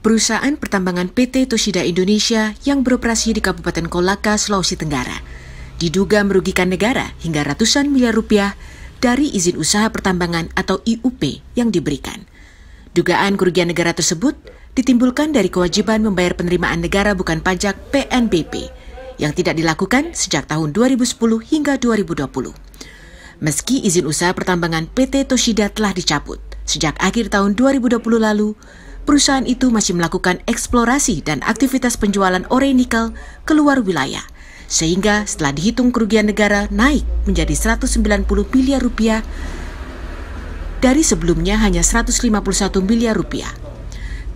perusahaan pertambangan PT Toshida Indonesia yang beroperasi di Kabupaten Kolaka, Sulawesi Tenggara, diduga merugikan negara hingga ratusan miliar rupiah dari izin usaha pertambangan atau IUP yang diberikan. Dugaan kerugian negara tersebut ditimbulkan dari kewajiban membayar penerimaan negara bukan pajak PNBP yang tidak dilakukan sejak tahun 2010 hingga 2020. Meski izin usaha pertambangan PT Toshida telah dicabut sejak akhir tahun 2020 lalu, perusahaan itu masih melakukan eksplorasi dan aktivitas penjualan ore nikel keluar wilayah, sehingga setelah dihitung kerugian negara naik menjadi 190 miliar rupiah dari sebelumnya hanya 151 miliar rupiah.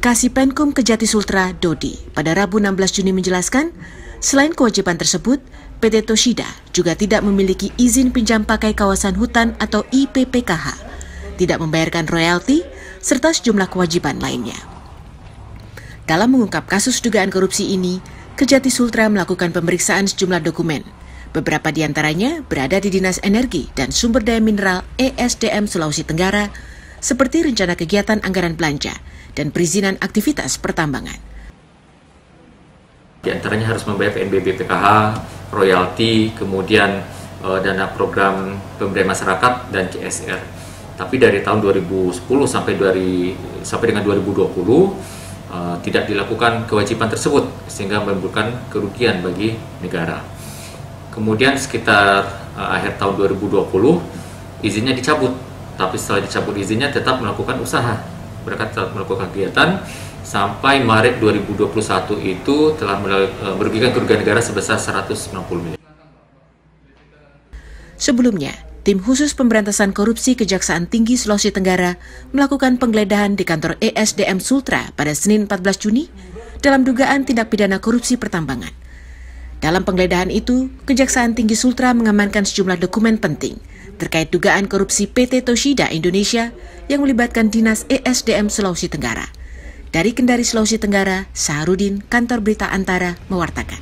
Kasipenkum Kejati Sultra Dodi pada Rabu 16 Juni menjelaskan, selain kewajiban tersebut, PT Toshida juga tidak memiliki izin pinjam pakai kawasan hutan atau IPPKH, tidak membayarkan royalti, serta sejumlah kewajiban lainnya. Dalam mengungkap kasus dugaan korupsi ini, Kejati Sultra melakukan pemeriksaan sejumlah dokumen. Beberapa di antaranya berada di Dinas Energi dan Sumber Daya Mineral ESDM Sulawesi Tenggara, seperti rencana kegiatan anggaran belanja dan perizinan aktivitas pertambangan. Di antaranya harus membayar PNBP PKH, royalti, kemudian dana program pemberdayaan masyarakat dan CSR. Tapi dari tahun 2010 sampai dengan 2020 tidak dilakukan kewajiban tersebut sehingga menimbulkan kerugian bagi negara. Kemudian sekitar akhir tahun 2020 izinnya dicabut, tapi setelah dicabut izinnya tetap melakukan usaha, mereka tetap melakukan kegiatan sampai Maret 2021 itu telah merugikan kerugian negara sebesar 190 miliar. Sebelumnya, Tim Khusus Pemberantasan Korupsi Kejaksaan Tinggi Sulawesi Tenggara melakukan penggeledahan di kantor ESDM Sultra pada Senin 14 Juni dalam dugaan tindak pidana korupsi pertambangan. Dalam penggeledahan itu, Kejaksaan Tinggi Sultra mengamankan sejumlah dokumen penting terkait dugaan korupsi PT Toshida Indonesia yang melibatkan Dinas ESDM Sulawesi Tenggara. Dari Kendari, Sulawesi Tenggara, Saharudin, Kantor Berita Antara, mewartakan.